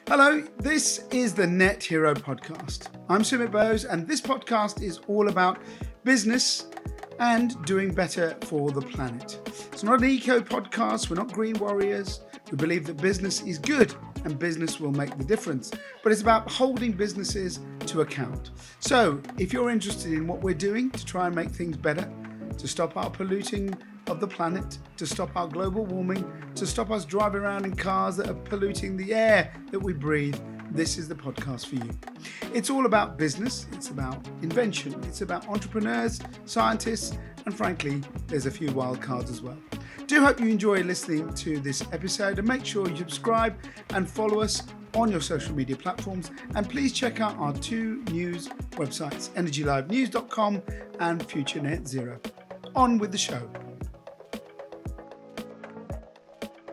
Hello, this is the Net Hero podcast. I'm Sumit Bose, and this podcast is all about business and doing better for the planet. It's not an eco podcast, we're not green warriors. We believe that business is good and business will make the difference, but it's about holding businesses to account. So if you're interested in what we're doing to try and make things better, to stop our polluting of the planet, to stop our global warming, to stop us driving around in cars that are polluting the air that we breathe, this is the podcast for you. It's all about business, it's about invention, it's about entrepreneurs, scientists, and frankly, there's a few wild cards as well. Do hope you enjoy listening to this episode, and make sure you subscribe and follow us on your social media platforms, and please check out our two news websites, energylivenews.com and Future Net Zero. On with the show.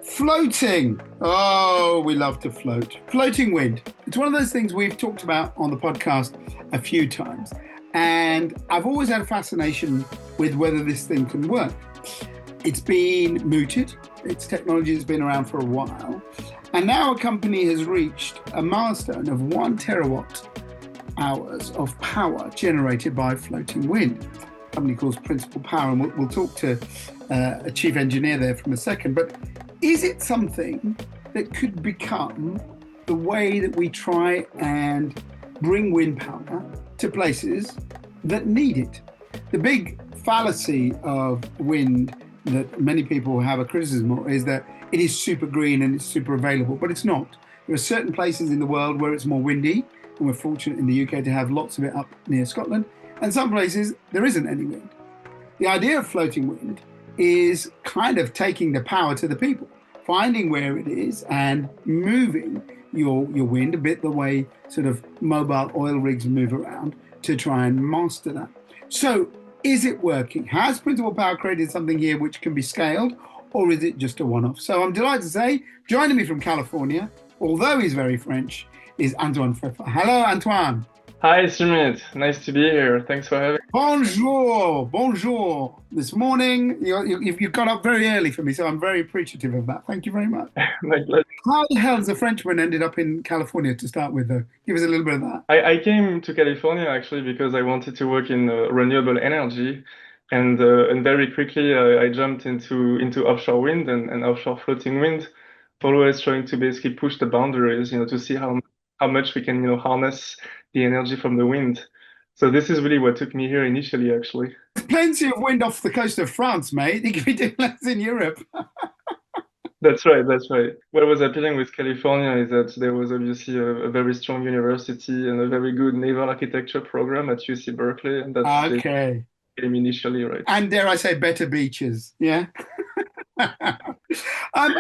Floating. Oh, we love to float. Floating wind. It's one of those things we've talked about on the podcast a few times. And I've always had a fascination with whether this thing can work. It's been mooted. Its technology has been around for a while. And now a company has reached a milestone of 1 terawatt hours of power generated by floating wind. A company called Principal Power, and we'll talk to a chief engineer there from a second. But is it something that could become the way that we try and bring wind power to places that need it? The big fallacy of wind that many people have a criticism of is that it is super green and it's super available, but it's not. There are certain places in the world where it's more windy, and we're fortunate in the UK to have lots of it up near Scotland, and some places there isn't any wind. The idea of floating wind is kind of taking the power to the people, finding where it is and moving your wind a bit the way sort of mobile oil rigs move around to try and master that. So is it working? Has Principal Power created something here which can be scaled, or is it just a one-off? So I'm delighted to say, joining me from California, although he's very French, is Antoine Pfeffer. Hello, Antoine. Hi, Sumit. Nice to be here. Thanks for having me. Bonjour. This morning, you got up very early for me, so I'm very appreciative of that. Thank you very much. My pleasure. How the hell has a Frenchman ended up in California to start with, though? Give us a little bit of that. I came to California actually because I wanted to work in renewable energy, and very quickly I jumped into offshore wind and offshore floating wind, always trying to basically push the boundaries, to see how much we can, harness the energy from the wind. So this is really what took me here initially, actually. There's plenty of wind off the coast of France, mate. You could be doing less in Europe. That's right. What was appealing with California is that there was obviously a very strong university and a very good naval architecture program at UC Berkeley, and that's Okay. the game initially, right? And dare I say, better beaches, yeah?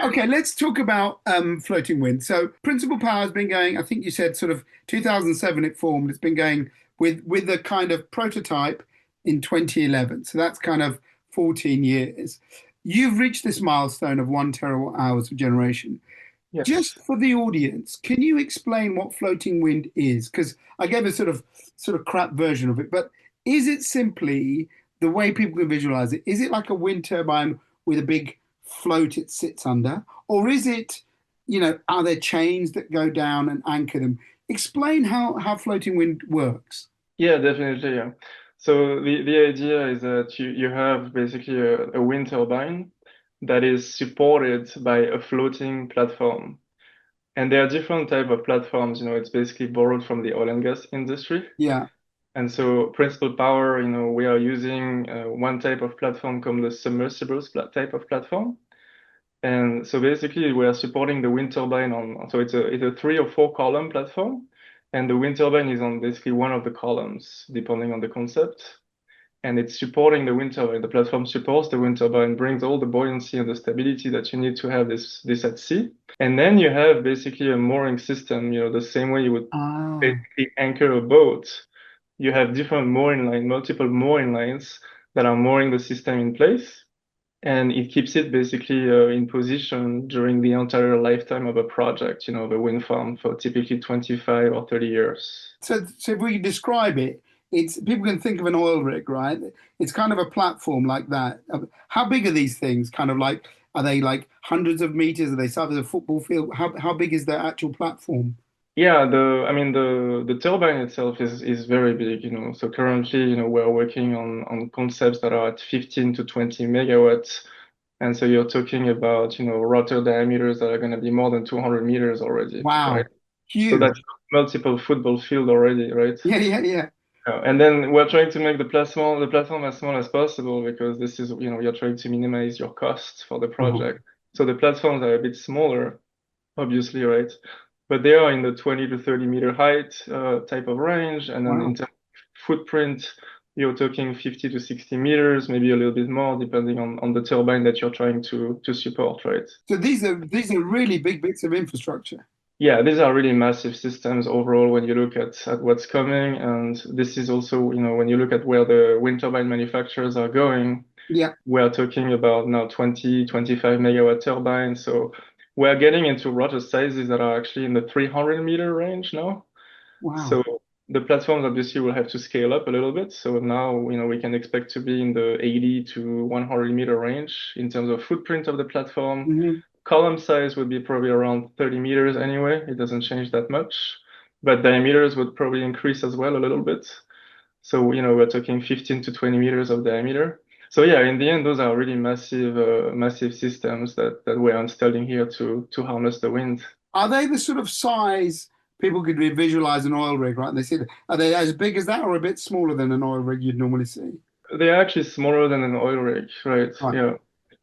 Okay, let's talk about floating wind. So Principal Power has been going, I think you said sort of 2007 it formed. It's been going with a kind of prototype in 2011. So that's kind of 14 years. You've reached this milestone of 1 terawatt hours of generation. Yes. Just for the audience, can you explain what floating wind is? Because I gave a sort of crap version of it, but is it simply the way people can visualize it? Is it like a wind turbine with a big float it sits under? Or is it, are there chains that go down and anchor them? Explain how floating wind works. Yeah, definitely. Yeah. So the idea is that you have basically a wind turbine that is supported by a floating platform. And there are different type of platforms, it's basically borrowed from the oil and gas industry. Yeah. And so Principal Power, we are using one type of platform called the submersible type of platform. And so basically we are supporting the wind turbine so it's a 3 or 4 column platform. And the wind turbine is on basically one of the columns, depending on the concept. And it's supporting the wind turbine. The platform supports the wind turbine, brings all the buoyancy and the stability that you need to have this at sea. And then you have basically a mooring system, the same way you would basically anchor a boat. You have different multiple mooring lines that are mooring the system in place. And it keeps it basically in position during the entire lifetime of a project, the wind farm for typically 25 or 30 years. So if we describe it, people can think of an oil rig, right? It's kind of a platform like that. How big are these things? Kind of like Are they like hundreds of meters? Are they size of a football field? How big is the actual platform? Yeah, I mean the turbine itself is very big, you know. So currently, you know, we're working on concepts that are at 15 to 20 megawatts. And so you're talking about, you know, rotor diameters that are going to be more than 200 meters already, right? Wow, So huge. that's multiple football field already, right? Yeah, yeah, yeah. And then we're trying to make the platform as small as possible because this is, you know, you're trying to minimize your costs for the Uh-huh. project. So the platforms are a bit smaller, obviously, right? But they are in the 20 to 30 meter height type of range. And then in Wow. terms of footprint, you're talking 50 to 60 meters, maybe a little bit more, depending on the turbine that you're trying to support, right? So these are really big bits of infrastructure. Yeah, these are really massive systems overall when you look at what's coming. And this is also, you know, when you look at where the wind turbine manufacturers are going, Yeah. we're talking about now 20, 25 megawatt turbines. So we're getting into rotor sizes that are actually in the 300 meter range now. Wow. So the platforms obviously will have to scale up a little bit. So now, you know, we can expect to be in the 80 to 100 meter range in terms of footprint of the platform. Hmm. Column size would be probably around 30 meters anyway. It doesn't change that much, but diameters would probably increase as well a little bit. So, you know, we're talking 15 to 20 meters of diameter. So yeah, in the end, those are really massive, massive systems that we're installing here to harness the wind. Are they the sort of size people could visualize an oil rig, right? They see are they as big as that or a bit smaller than an oil rig you'd normally see? They are actually smaller than an oil rig, right? Right. Yeah.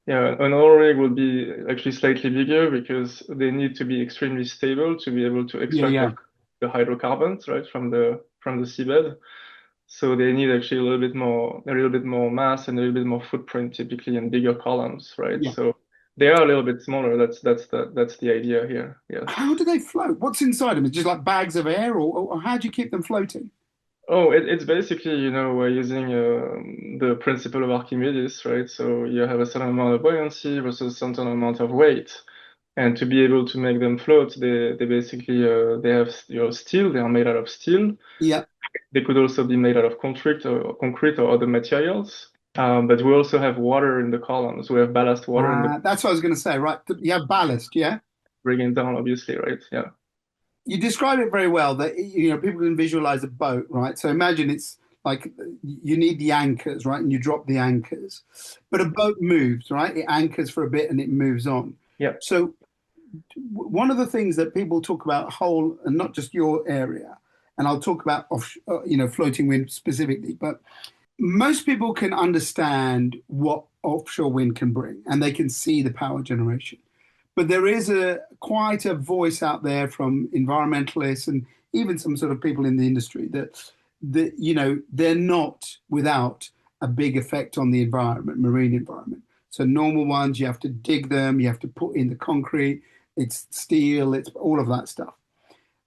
Yeah, an oil rig will be actually slightly bigger because they need to be extremely stable to be able to Yeah, extract yeah, the hydrocarbons, right, from the seabed. So they need actually a little bit more mass and a little bit more footprint, typically in bigger columns, right? yeah. So they are a little bit smaller. That's the idea here. Yes. How do they float? What's inside them? It's just like bags of air, or how do you keep them floating? Oh, it's basically, you know, we're using the principle of Archimedes, right? So you have a certain amount of buoyancy versus a certain amount of weight. And to be able to make them float, they basically they have, you know, steel. They are made out of steel. Yeah. They could also be made out of concrete or other materials. But we also have water in the columns. We have ballast water in the That's what I was going to say, right? You have ballast, yeah? bringing down, obviously, right? Yeah. You describe it very well that people can visualize a boat, right? So imagine it's like you need the anchors, right? And you drop the anchors. But a boat moves, right? It anchors for a bit and it moves on. Yeah. So one of the things that people talk about whole and not just your area, and I'll talk about floating wind specifically, but most people can understand what offshore wind can bring and they can see the power generation. But there is quite a voice out there from environmentalists and even some sort of people in the industry that they're not without a big effect on the environment, marine environment. So normal ones, you have to dig them, you have to put in the concrete, it's steel, it's all of that stuff.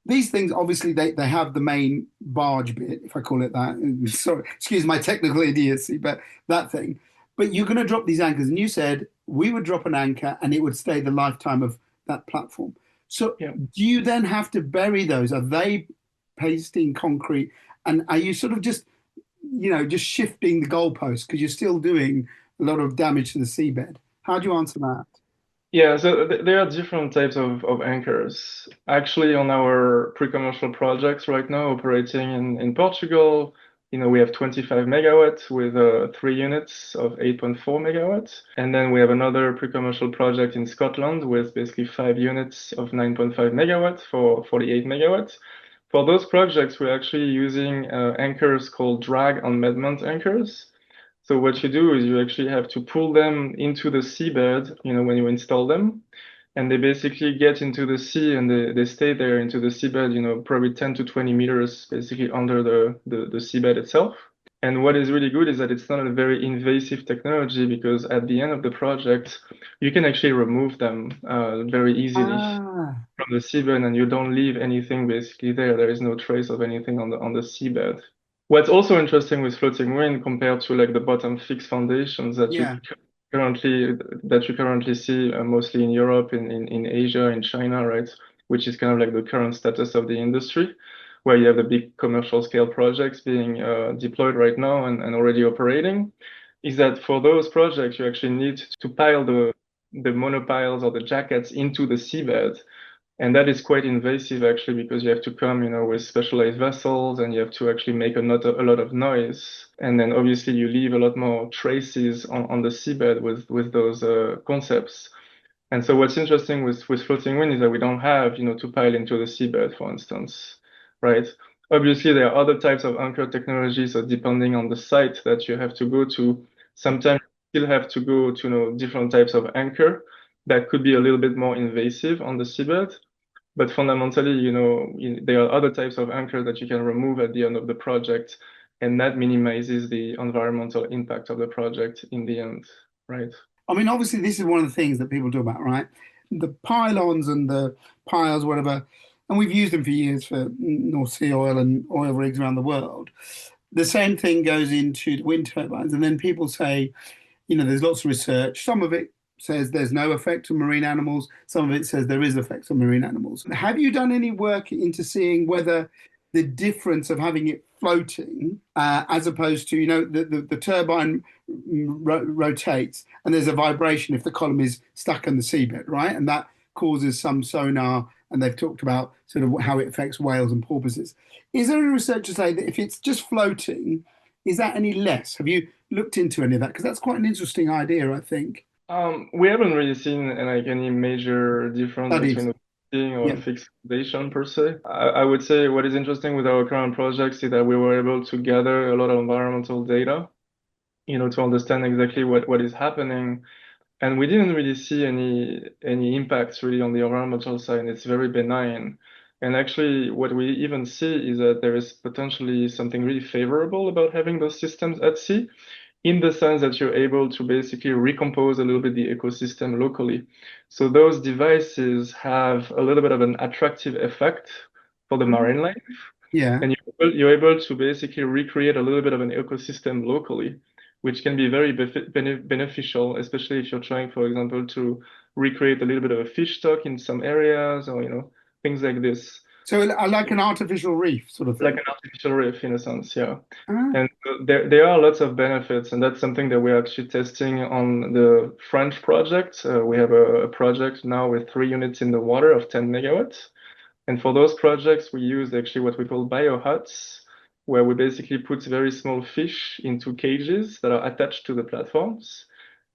These things, obviously, they have the main barge bit, if I call it that. Sorry, excuse my technical idiocy, but that thing. But you're going to drop these anchors, and you said we would drop an anchor and it would stay the lifetime of that platform. So Yeah. do you then have to bury those? Are they pasting concrete? And are you sort of just shifting the goalposts because you're still doing a lot of damage to the seabed? How do you answer that? Yeah, so there are different types of anchors. Actually, on our pre-commercial projects right now, operating in Portugal, you know, we have 25 megawatts with 3 units of 8.4 megawatts. And then we have another pre-commercial project in Scotland with basically 5 units of 9.5 megawatts for 48 megawatts. For those projects, we're actually using anchors called drag unmedment anchors. So what you do is you actually have to pull them into the seabed, you know, when you install them, and they basically get into the sea and they stay there into the seabed, you know, probably 10 to 20 meters basically under the seabed itself. And what is really good is that it's not a very invasive technology because at the end of the project, you can actually remove them very easily Ah, from the seabed and you don't leave anything basically there. There is no trace of anything on the seabed. What's also interesting with floating wind compared to like the bottom fixed foundations yeah, that you currently see mostly in Europe, in Asia, in China, right? Which is kind of like the current status of the industry, where you have the big commercial scale projects being deployed right now and already operating, is that for those projects you actually need to pile the monopiles or the jackets into the seabed. And that is quite invasive actually because you have to come, with specialized vessels and you have to actually make a lot of noise. And then obviously you leave a lot more traces on the seabed with those concepts. And so what's interesting with floating wind is that we don't have, to pile into the seabed, for instance, right? Obviously, there are other types of anchor technologies, so depending on the site that you have to go to, sometimes you still have to go to, different types of anchor that could be a little bit more invasive on the seabed. But fundamentally, there are other types of anchor that you can remove at the end of the project, and that minimizes the environmental impact of the project in the end, right? I mean, obviously, this is one of the things that people talk about, right? The pylons and the piles, whatever, and we've used them for years for North Sea oil and oil rigs around the world. The same thing goes into the wind turbines, and then people say, there's lots of research. Some of it says there's no effect on marine animals. Some of it says there is effect on marine animals. Have you done any work into seeing whether the difference of having it floating, as opposed to, the turbine rotates and there's a vibration if the column is stuck on the seabed, right? And that causes some sonar, and they've talked about sort of how it affects whales and porpoises. Is there any research to say that if it's just floating, is that any less? Have you looked into any of that? Because that's quite an interesting idea, I think. We haven't really seen like any major difference between Studies. the fixing or Yeah. fixation per se. I would say what is interesting with our current projects is that we were able to gather a lot of environmental data, to understand exactly what is happening. And we didn't really see any impacts really on the environmental side. It's very benign. And actually, what we even see is that there is potentially something really favorable about having those systems at sea, in the sense that you're able to basically recompose a little bit the ecosystem locally. So those devices have a little bit of an attractive effect for the marine life, Yeah. and you're able to basically recreate a little bit of an ecosystem locally, which can be very beneficial, especially if you're trying, for example, to recreate a little bit of a fish stock in some areas or, things like this. So I like an artificial reef sort of Like thing. an artificial reef in a sense, yeah. Ah, And there are lots of benefits, and that's something that we're actually testing on the French project. We have a project now with 3 units in the water of 10 megawatts. And for those projects, we use actually what we call biohuts, where we basically put very small fish into cages that are attached to the platforms.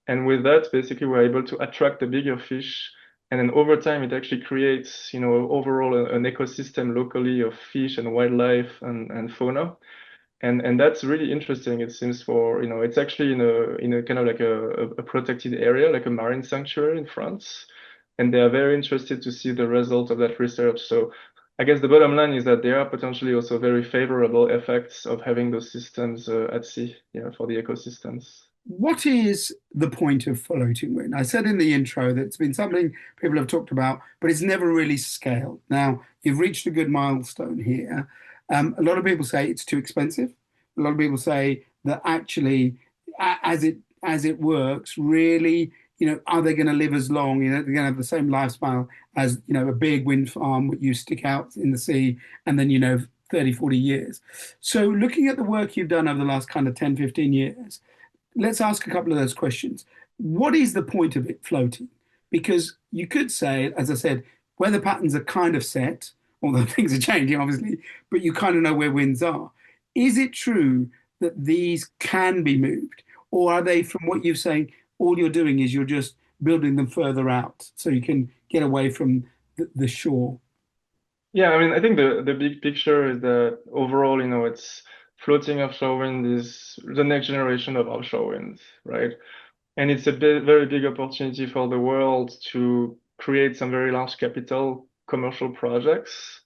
And with that, basically, we're able to attract the bigger fish. And then over time, it actually creates, overall an ecosystem locally of fish and wildlife and fauna. And that's really interesting. It seems for, it's actually in a kind of like a protected area, like a marine sanctuary in France. And they are very interested to see the results of that research. So I guess the bottom line is that there are potentially also very favorable effects of having those systems at sea, for the ecosystems. what is the point of floating wind? I said in the intro that it's been something people have talked about, but it's never really scaled. Now, you've reached a good milestone here. A lot of people say it's too expensive. A lot of people say that actually, as it works, really, are they going to live as long? They're going to have the same lifespan as, a big wind farm that you stick out in the sea and then, 30, 40 years. So looking at the work you've done over the last kind of 10, 15 years, let's ask a couple of those questions. What is the point of it floating? Because you could say, as I said, weather patterns are kind of set, although things are changing, obviously, but you kind of know where winds are. Is it true that these can be moved? Or are they, from what you're saying, all you're doing is you're just building them further out so you can get away from the shore? Yeah, I mean, I think the big picture is that overall, it's floating offshore wind is the next generation of offshore wind, right? And it's a very big opportunity for the world to create some very large capital commercial projects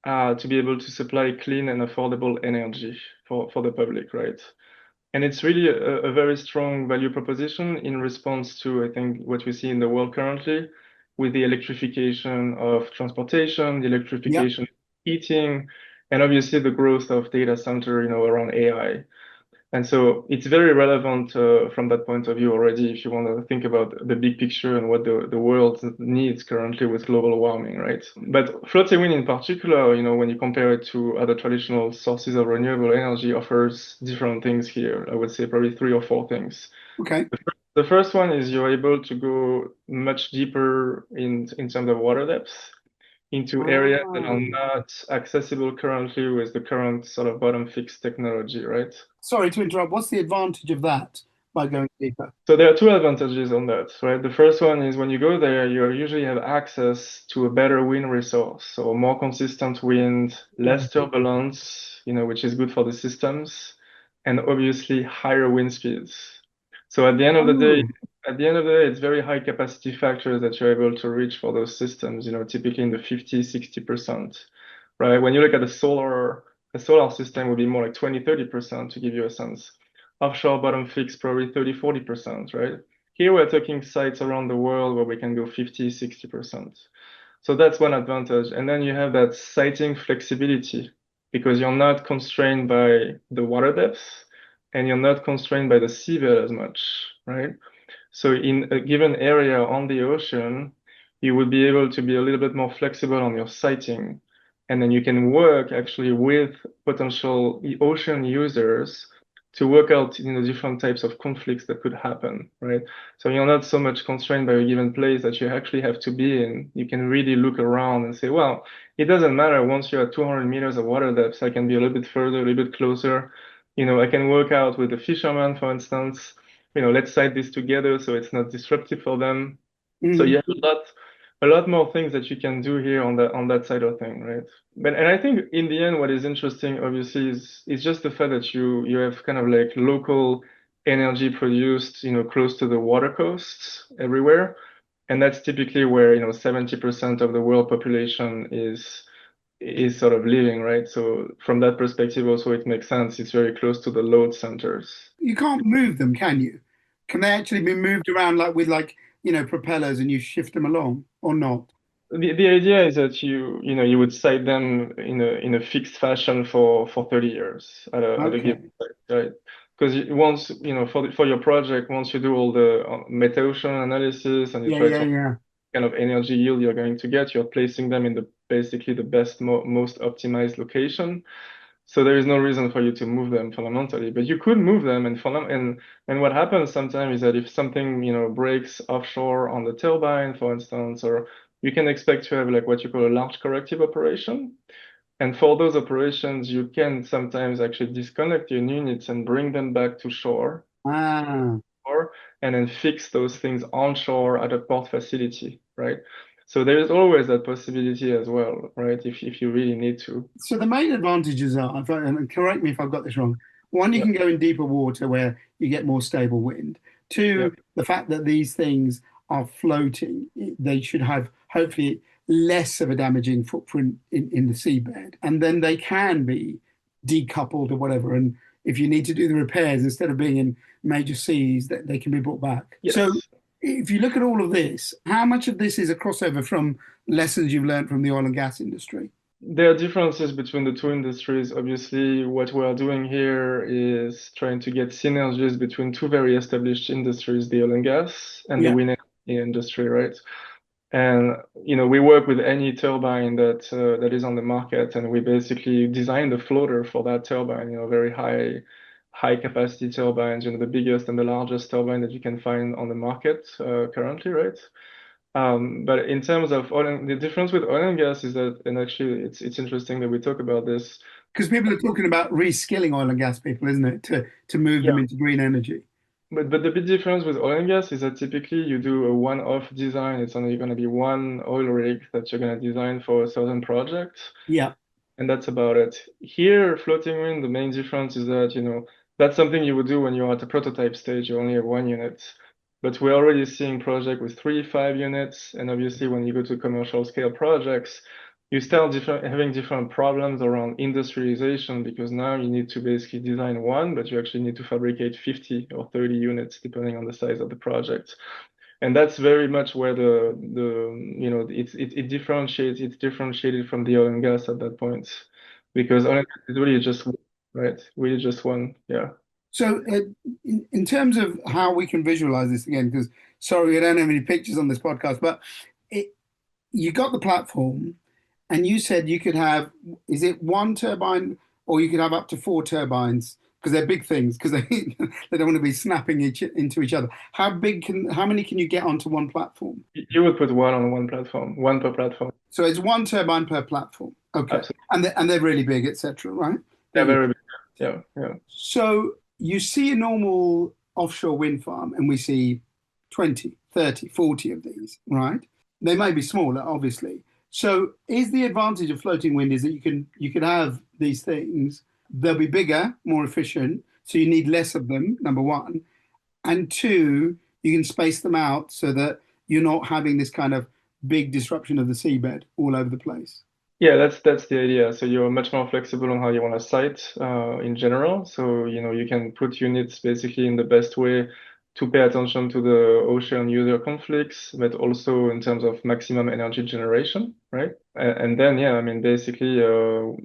to be able to supply clean and affordable energy for the public, right? And it's really a very strong value proposition in response to, I think, what we see in the world currently with the electrification of transportation, the Yeah. electrification of heating, and obviously the growth of data center, around AI. And so it's very relevant from that point of view already if you want to think about the big picture and what the world needs currently with global warming, right? But floating wind in particular, when you compare it to other traditional sources of renewable energy, offers different things here. I would say probably three or four things. Okay. The first one is you're able to go much deeper in terms of water depth into areas that are Ah. not accessible currently with the current sort of bottom fixed technology, right? Sorry to interrupt. What's the advantage of that by going deeper? So there are two advantages on that, right? The first one is when you go there, you usually have access to a better wind resource, so more consistent wind, less turbulence, which is good for the systems, and obviously higher wind speeds. So Oh. at the end of the day, it's very high capacity factors that you're able to reach for those systems, typically in the 50, 60%, right? When you look at a solar system would be more like 20, 30% to give you a sense. Offshore bottom fixed probably 30, 40%, right? Here we're talking sites around the world where we can go 50, 60%. So that's one advantage. And then you have that siting flexibility because you're not constrained by the water depth and you're not constrained by the seabed as much, right? So in a given area on the ocean, you would be able to be a little bit more flexible on your siting. And then you can work actually with potential ocean users to work out, different types of conflicts that could happen, right? So you're not so much constrained by a given place that you actually have to be in. You can really look around and say, well, it doesn't matter. Once you're at 200 meters of water depth, I can be a little bit further, a little bit closer. I can work out with the fishermen, for instance. Let's site this together so it's not disruptive for them. So you Mhm. have a lot more things that you can do here on that side of thing, right? And I think in the end, what is interesting, obviously, is just the fact that you have kind of like local energy produced, close to the water coasts everywhere. And that's typically where, 70% of the world population is sort of living, right? So from that perspective, also it makes sense. It's very close to the load centers. You can't move them, can you? Can they actually be moved around like with propellers and you shift them along or not? The idea is that you would site them in a fixed fashion for 30 years at a given Okay. site, right? Because once for your project, once you do all the meta ocean analysis and you Yeah, try yeah, to yeah. kind of energy yield you're going to get, you're placing them in the basically the best most optimized location. So there is no reason for you to move them fundamentally, but you could move them and what happens sometimes is that if something, breaks offshore on the turbine, for instance, or you can expect to have like what you call a large corrective operation. And for those operations, you can sometimes actually disconnect your units and bring them back to shore Ah. or and then fix those things onshore at a port facility, right? So there is always that possibility as well, right? If you really need to. So the main advantages are, and correct me if I've got this wrong. One, you Yeah. can go in deeper water where you get more stable wind. Yeah. Two, the fact that these things are floating, they should have hopefully less of a damaging footprint in the seabed. And then they can be decoupled or whatever. And if you need to do the repairs, instead of being in major seas, that they can be brought back. So Yes. if you look at all of this, how much of this is a crossover from lessons you've learned from the oil and gas industry? There are differences between the two industries. Obviously, what we are doing here is trying to get synergies between two very established industries, the oil and gas and the Yeah. wind energy industry, right? And we work with any turbine that is on the market, and we basically design the floater for that turbine. Very high capacity turbines, the biggest and the largest turbine that you can find on the market currently, right? But in terms of the difference with oil and gas is that, and actually it's interesting that we talk about this. Because people are talking about reskilling oil and gas people, isn't it, to move Yeah. them into green energy? But the big difference with oil and gas is that typically you do a one-off design. It's only going to be one oil rig that you're going to design for a certain project. Yeah. And that's about it. Here, floating wind, the main difference is that, that's something you would do when you're at the prototype stage, you only have one unit. But we're already seeing projects with 3, 5 units. And obviously, when you go to commercial scale projects, you start having different problems around industrialization because now you need to basically design one, but you actually need to fabricate 50 or 30 units depending on the size of the project. And that's very much where it differentiates. It's differentiated from the oil and gas at that point, because oil and gas is really just one, right, really just one. Yeah, So, in terms of how we can visualize this again, because sorry, we don't have any pictures on this podcast, but it, you got the platform and you said you could have, is it one turbine or you could have up to four turbines because they're big things because they they don't want to be snapping into each other. How many can you get onto one platform? You would put one on one platform, one per platform. So it's one turbine per platform. Okay, Absolutely. and they're really big, etc. Right? Yeah, They're very big. Yeah, yeah. So you see a normal offshore wind farm, and we see 20, 30, 40 of these, right? They may be smaller, obviously. So is the advantage of floating wind is that you can have these things, they'll be bigger, more efficient, so you need less of them, number one. And two, you can space them out so that you're not having this kind of big disruption of the seabed all over the place. Yeah, that's the idea. So you're much more flexible on how you want to site in general. So, you can put units basically in the best way to pay attention to the ocean user conflicts, but also in terms of maximum energy generation, right? And then, yeah, I mean, basically,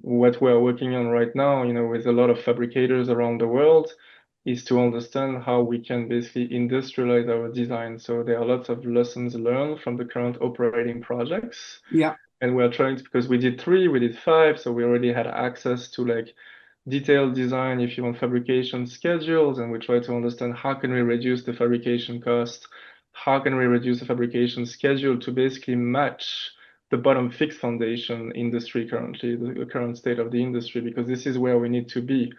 what we're working on right now, with a lot of fabricators around the world, is to understand how we can basically industrialize our design. So there are lots of lessons learned from the current operating projects. Yeah, And we're trying to, because we did three, we did five, so we already had access to like detailed design, if you want, fabrication schedules, and we try to understand how can we reduce the fabrication cost, how can we reduce the fabrication schedule to basically match the bottom fixed foundation industry currently, the current state of the industry, because this is where we need to be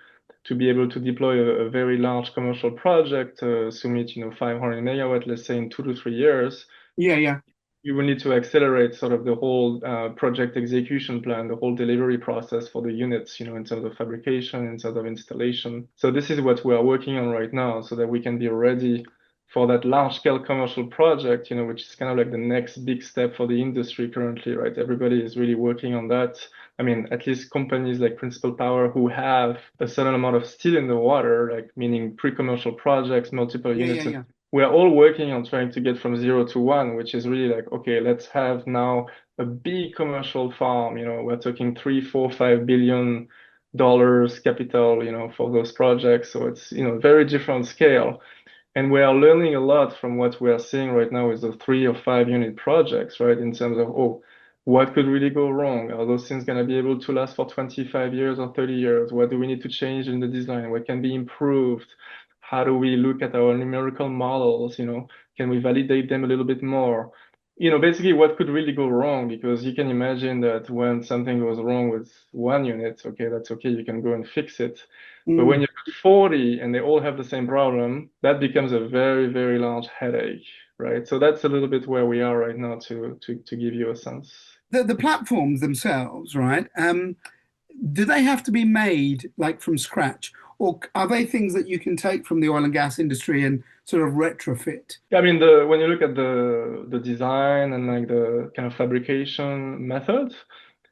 able to deploy a very large commercial project, Summit, 500 megawatt, let's say in 2 to 3 years. yeah, yeah. You will need to accelerate sort of the whole project execution plan, the whole delivery process for the units, in terms of fabrication, in terms of installation. So this is what we are working on right now so that we can be ready for that large scale commercial project, which is kind of like the next big step for the industry currently, right? Everybody is really working on that. I mean, at least companies like Principal Power who have a certain amount of steel in the water, like meaning pre-commercial projects, multiple Yeah, yeah, units, and yeah. we're all working on trying to get from 0 to 1, which is really like, okay, let's have now a big commercial farm. We're talking 3, 4, 5 billion dollars capital, for those projects. So it's, very different scale. And we are learning a lot from what we are seeing right now with the 3 or 5 unit projects, right? In terms of, oh, what could really go wrong? Are those things going to be able to last for 25 years or 30 years? What do we need to change in the design? What can be improved? How do we look at our numerical models? Can we validate them a little bit more? Basically what could really go wrong, because you can imagine that when something goes wrong with one unit, okay, that's okay, you can go and fix it. But when Mm. you've got 40 and they all have the same problem, that becomes a very, very large headache, right? So that's a little bit where we are right now to give you a sense. The platforms themselves, right? Do they have to be made like from scratch, or are they things that you can take from the oil and gas industry and sort of retrofit? I mean, when you look at the design and like the kind of fabrication method,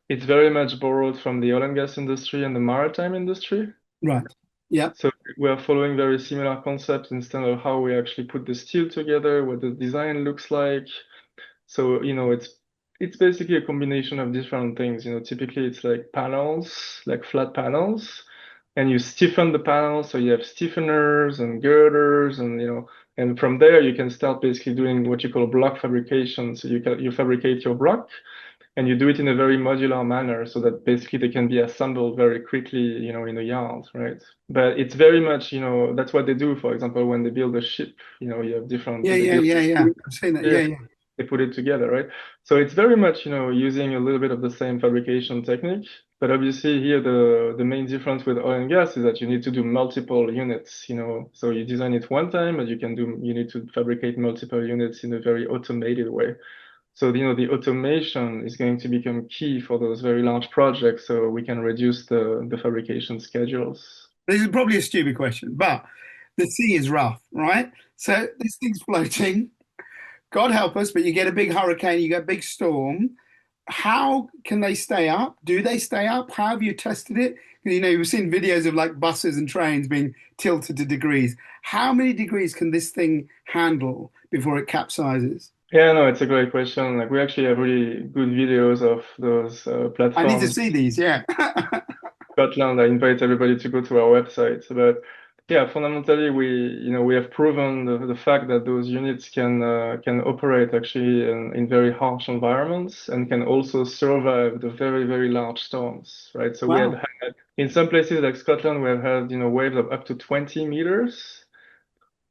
it's very much borrowed from the oil and gas industry and the maritime industry. Right. Yeah. So we're following very similar concepts instead of how we actually put the steel together, what the design looks like. So, it's basically a combination of different things. Typically it's like panels, like flat panels, and you stiffen the panels. So you have stiffeners and girders, and and from there you can start basically doing what you call block fabrication. So you fabricate your block, and you do it in a very modular manner so that basically they can be assembled very quickly, in a yard, right? But it's very much, that's what they do, for example, when they build a ship, you have different, Yeah. they Yeah. build Yeah. Yeah. I've seen that. Yeah. here, Yeah. they put it together, right? So it's very much, using a little bit of the same fabrication technique. But obviously here the main difference with oil and gas is that you need to do multiple units, so you design it one time, but you need to fabricate multiple units in a very automated way. So, the automation is going to become key for those very large projects so we can reduce the fabrication schedules. This is probably a stupid question, but the sea is rough, right? So this thing's floating. God help us, but you get a big hurricane, you get a big storm. How can they stay up? Do they stay up? How have you tested it? You've seen videos of like buses and trains being tilted to degrees. How many degrees can this thing handle before it capsizes? Yeah, no, it's a great question. Like we actually have really good videos of those I need to platforms. see these. Yeah. Scotland, I invite everybody to go to our website. But yeah, fundamentally, we have proven the fact that those units can operate actually in very harsh environments and can also survive the very, very large storms, right? So we had Wow. In some places like Scotland, we have had, waves of up to 20 meters,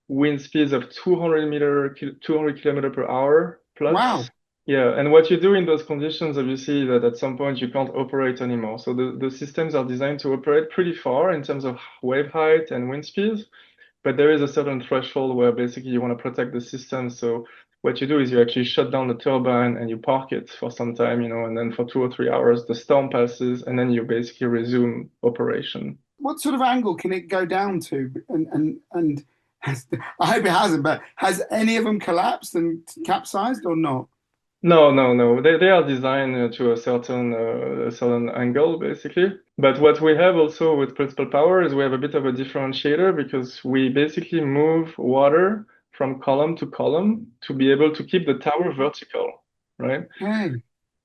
wind speeds of 200 kilometer per hour plus. Wow. Yeah, and what you do in those conditions, obviously, that at some point you can't operate anymore. So the systems are designed to operate pretty far in terms of wave height and wind speeds, but there is a certain threshold where basically you want to protect the system. So what you do is you actually shut down the turbine and you park it for some time, and then for 2 or 3 hours the storm passes, and then you basically resume operation. What sort of angle can it go down to? And has, I hope it hasn't, but has any of them collapsed and capsized or not? No, no, no. They are designed to a certain angle, basically. But what we have also with principal power is we have a bit of a differentiator because we basically move water from column to column to be able to keep the tower vertical, right? Okay.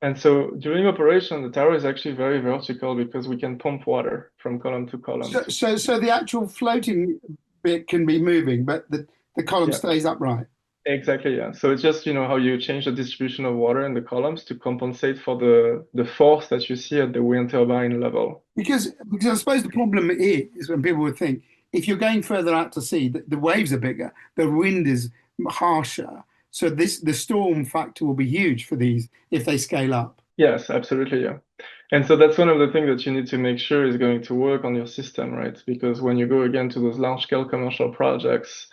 And so during operation, the tower is actually very vertical because we can pump water from column to column. So the actual floating bit can be moving, but the column Yeah. stays upright. Exactly, yeah. So it's just, how you change the distribution of water in the columns to compensate for the force that you see at the wind turbine level. Because I suppose the problem is when people would think if you're going further out to sea, the waves are bigger, the wind is harsher, so the storm factor will be huge for these if they scale up. Yes, absolutely, yeah. And so that's one of the things that you need to make sure is going to work on your system, right? Because when you go again to those large scale commercial projects,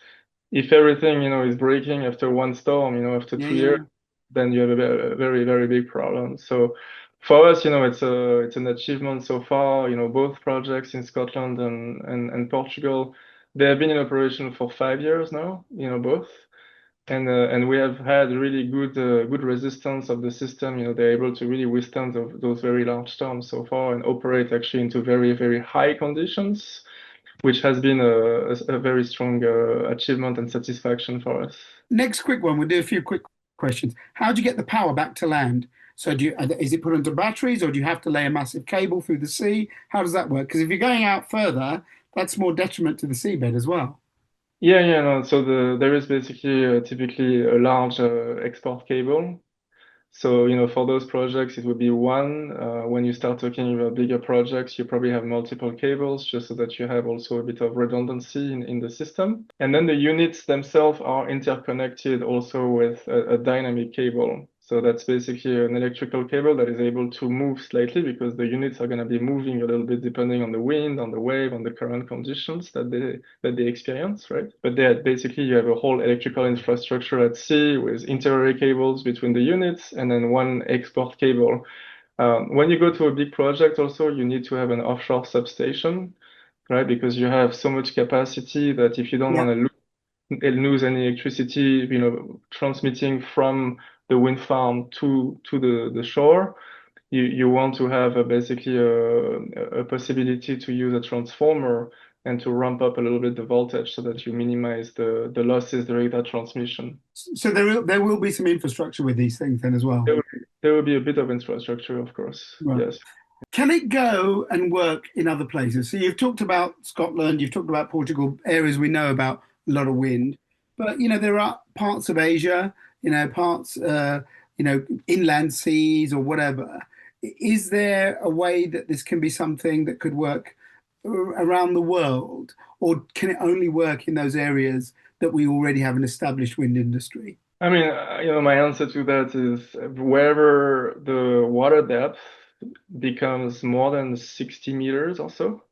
if everything, is breaking after one storm, after Yeah, 2 years, yeah. then you have a very, very big problem. So for us, it's an achievement so far. Both projects in Scotland and Portugal, they have been in operation for 5 years now, both. And we have had really good resistance of the system. They're able to really withstand those very large storms so far and operate actually into very, very high conditions, which has been a very strong achievement and satisfaction for us. Next quick one, we'll do a few quick questions. How do you get the power back to land? So is it put onto batteries or do you have to lay a massive cable through the sea? How does that work? Because if you're going out further, that's more detriment to the seabed as well. Yeah, yeah, no. So there is basically typically a large export cable. So, for those projects, it would be one. When you start talking about bigger projects, you probably have multiple cables just so that you have also a bit of redundancy in the system. And then the units themselves are interconnected also with a dynamic cable. So that's basically an electrical cable that is able to move slightly because the units are going to be moving a little bit depending on the wind, on the wave, on the current conditions that they experience, right? But basically you have a whole electrical infrastructure at sea with interarray cables between the units and then one export cable. When you go to a big project also, you need to have an offshore substation, right? Because you have so much capacity that if you don't Yeah. want to lose any electricity, transmitting from the wind farm to the shore, you want to have basically a possibility to use a transformer and to ramp up a little bit the voltage so that you minimize the losses during that transmission. So there will be some infrastructure with these things then as well. There will be a bit of infrastructure, of course. Right. Yes. Can it go and work in other places? So you've talked about Scotland, you've talked about Portugal, areas we know about a lot of wind, but there are parts of Asia, parts, inland seas or whatever. Is there a way that this can be something that could work around the world, or can it only work in those areas that we already have an established wind industry? I mean, my answer to that is wherever the water depth becomes more than 60 meters or so,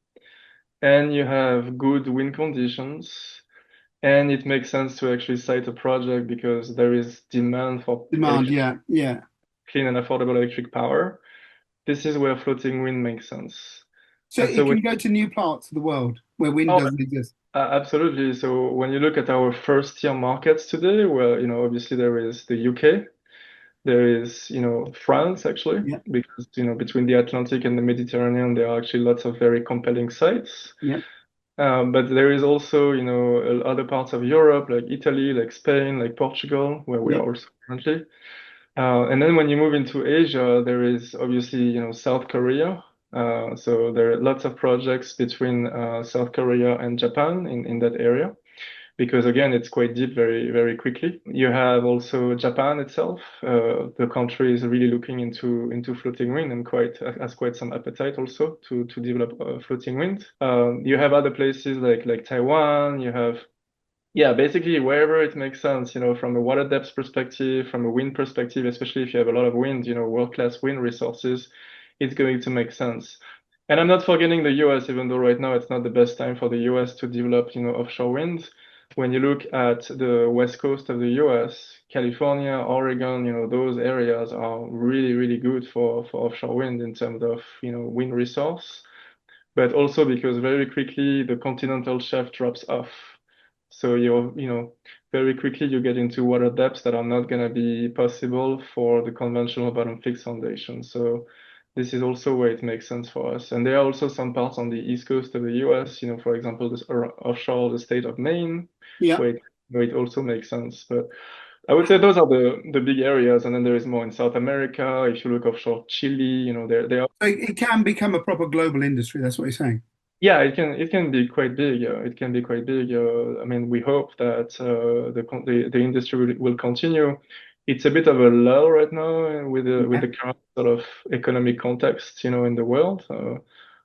and you have good wind conditions, and it makes sense to actually site a project because there is demand for Demand, yeah, yeah. clean and affordable electric power. This is where floating wind makes sense. So And so it can go to new parts of the world where wind oh, doesn't exist. absolutely. So when you look at our first tier markets today, well, obviously there is the UK, there is, France actually, Yeah, because, between the Atlantic and the Mediterranean, there are actually lots of very compelling sites. yeah, But there is also, other parts of Europe, like Italy, like Spain, like Portugal, where we yeah, are also currently. And then when you move into Asia, there is obviously, South Korea. So there are lots of projects between South Korea and Japan in that area. because again, it's quite deep very, very quickly. You have also Japan itself. The country is really looking into floating wind and quite has quite some appetite also to develop floating wind. You have other places like Taiwan. You have yeah, basically wherever it makes sense, from a water depth perspective, from a wind perspective, especially if you have a lot of wind, world-class wind resources, it's going to make sense. And I'm not forgetting the US, even though right now it's not the best time for the US to develop, offshore wind. When you look at the west coast of the US, California, Oregon, those areas are really, really good for offshore wind in terms of, wind resource, but also because very quickly the continental shelf drops off. So very quickly you get into water depths that are not going to be possible for the conventional bottom fixed foundation. So this is also where it makes sense for us. And there are also some parts on the east coast of the US, for example, this offshore the state of Maine, Yeah. where it also makes sense. But I would say those are the big areas, and then there is more in South America. If you look offshore Chile, there are So it can become a proper global industry. That's what you're saying. yeah, it can be quite big. It can be quite big. I mean, we hope that the industry will continue. It's a bit of a lull right now with Yeah, the current sort of economic context, in the world.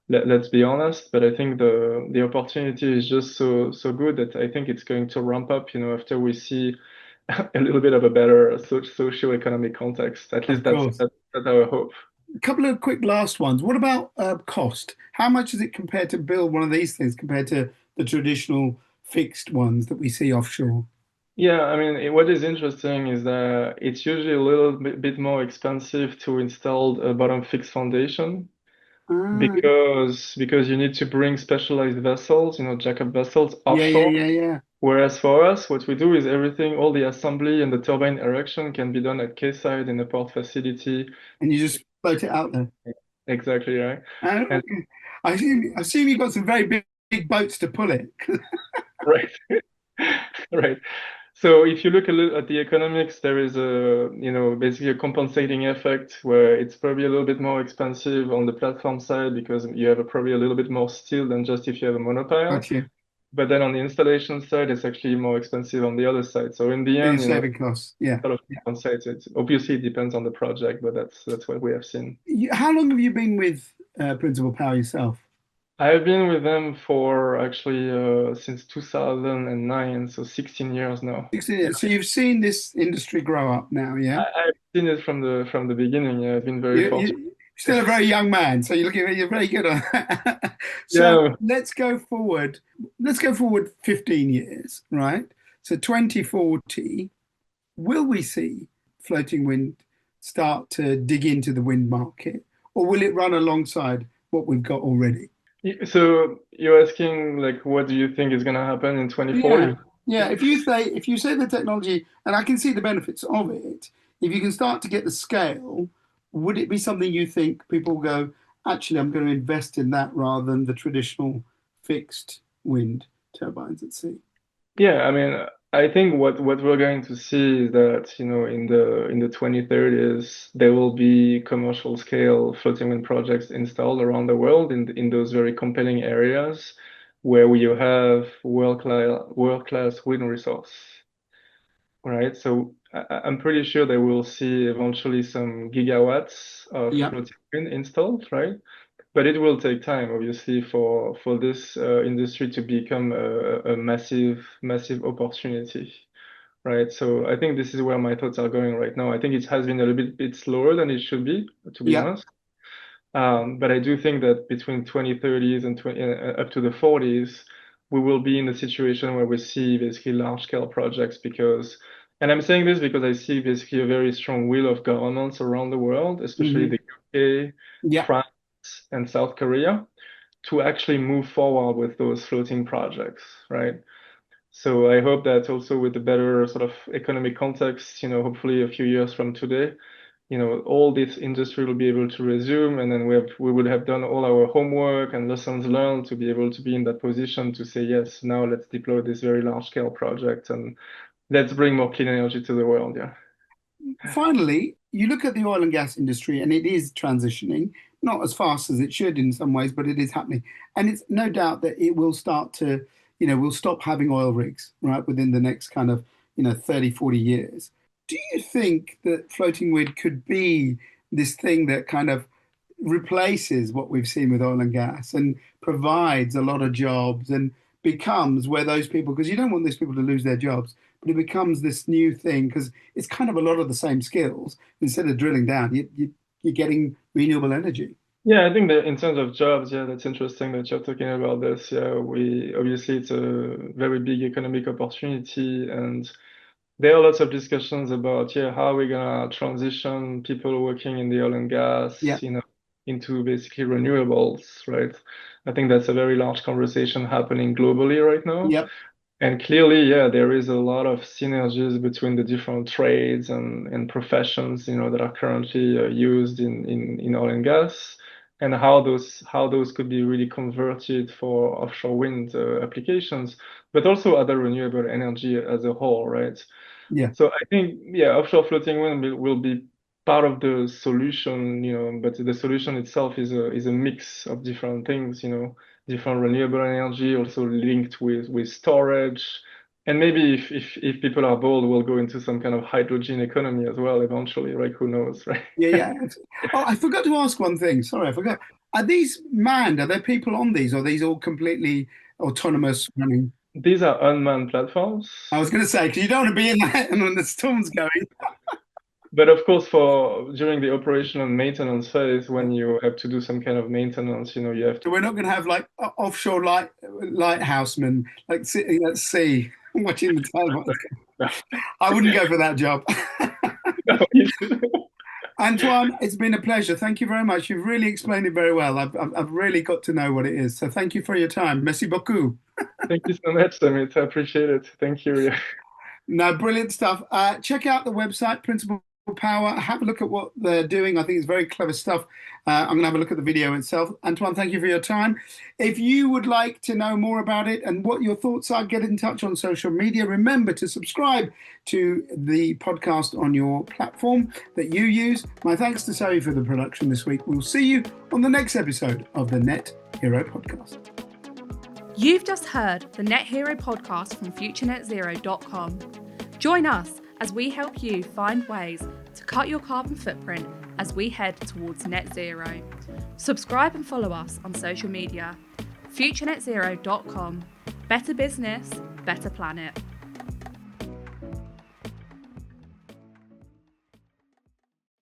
Let's be honest, but I think the opportunity is just so good that I think it's going to ramp up, after we see a little bit of a better socio-economic context. At least of that's course. that's, that's our hope. A couple of quick last ones. What about cost? How much is it compared to build one of these things compared to the traditional fixed ones that we see offshore? Yeah, I mean, what is interesting is that it's usually a little bit more expensive to install a bottom fixed foundation Ah, because you need to bring specialized vessels, jackup vessels yeah, yeah, offshore. yeah, yeah. Whereas for us, what we do is everything, all the assembly and the turbine erection can be done at quayside in a port facility. And you just float it out there. Exactly right. Ah, And okay. I assume you've got some very big boats to pull it. right, right. So if you look a little at the economics, there is basically a compensating effect where it's probably a little bit more expensive on the platform side because you have probably a little bit more steel than just if you have a monopile. Got you. But then on the installation side, it's actually more expensive on the other side. So in the So you're end, saving costs. Yeah. sort of Yeah. compensates it. Obviously, it depends on the project, but that's what we have seen. How long have you been with Principal Power yourself? I've been with them for actually since 2009, so 16 years now. 16 years. So you've seen this industry grow up now, yeah? I've seen it from the beginning. Yeah, I've been very fortunate. You're still a very young man, so you're very good on that. So Yeah, let's go forward. Let's go forward 15 years, right? So 2040, will we see floating wind start to dig into the wind market, or will it run alongside what we've got already? so you're asking like, what do you think is gonna happen in 2040? Yeah, yeah. If you say the technology, and I can see the benefits of it, if you can start to get the scale, would it be something you think people will go, actually, I'm going to invest in that rather than the traditional fixed wind turbines at sea? Yeah, I mean, I think what we're going to see is that, in the 2030s, there will be commercial scale floating wind projects installed around the world in those very compelling areas where you have world-class wind resource, right? So I'm pretty sure they will see eventually some gigawatts of Yeah. floating wind installed, right? But it will take time, obviously, for this industry to become a massive opportunity, right? So I think this is where my thoughts are going right now. I think it has been a little bit slower than it should be, to be Yeah. honest. But I do think that between 2030s and up to the 40s, we will be in a situation where we see basically large scale projects and I'm saying this because I see basically a very strong will of governments around the world, especially Hmm. the UK, Yeah. France, and South Korea, to actually move forward with those floating projects, right? So I hope that also with the better sort of economic context, hopefully a few years from today, all this industry will be able to resume, and then we will have done all our homework and lessons learned to be able to be in that position to say, yes, now let's deploy this very large scale project and let's bring more clean energy to the world. Yeah. Finally, you look at the oil and gas industry, and it is transitioning, not as fast as it should in some ways, but it is happening. And it's no doubt that it will start to we'll stop having oil rigs, right, within the next kind of, 30, 40 years. Do you think that floating wind could be this thing that kind of replaces what we've seen with oil and gas and provides a lot of jobs and becomes where those people, because you don't want those people to lose their jobs, but it becomes this new thing because it's kind of a lot of the same skills. Instead of drilling down, you're getting renewable energy. Yeah, I think that in terms of jobs, yeah, that's interesting that you're talking about this. Yeah, we obviously it's a very big economic opportunity, and there are lots of discussions about, yeah, how we're gonna transition people working in the oil and gas, Yeah, into basically renewables, right? I think that's a very large conversation happening globally right now. yep, And clearly, yeah, there is a lot of synergies between the different trades and professions, that are currently used in oil and gas, and how those could be really converted for offshore wind applications, but also other renewable energy as a whole, right? yeah. So I think, yeah, offshore floating wind will be part of the solution, but the solution itself is a mix of different things, different renewable energy, also linked with storage. And maybe if people are bold, we'll go into some kind of hydrogen economy as well eventually, right? Who knows, right? Yeah, yeah. Oh, I forgot to ask one thing. Sorry, I forgot. Are these manned? Are there people on these? Or are these all completely autonomous running? These are unmanned platforms. I was going to say, because you don't want to be in that and when the storm's going. But of course, for during the operation and maintenance phase, when you have to do some kind of maintenance, you have So to. we're not going to have like offshore lighthousemen like sitting at sea watching the turbines. I wouldn't go for that job. Antoine, it's been a pleasure. Thank you very much. You've really explained it very well. I've really got to know what it is. So thank you for your time. Merci beaucoup. Thank you so much, Amit. I appreciate it. Thank you. Yeah. No, brilliant stuff. Check out the website, Principal Power. Have a look at what they're doing. I think it's very clever stuff. I'm going to have a look at the video itself. Antoine, thank you for your time. If you would like to know more about it and what your thoughts are, get in touch on social media. Remember to subscribe to the podcast on your platform that you use. My thanks to Zoe for the production this week. We'll see you on the next episode of the Net Hero Podcast. You've just heard the Net Hero podcast from futurenetzero.com. Join us as we help you find ways to cut your carbon footprint as we head towards net zero. Subscribe and follow us on social media. futurenetzero.com. Better business, better planet.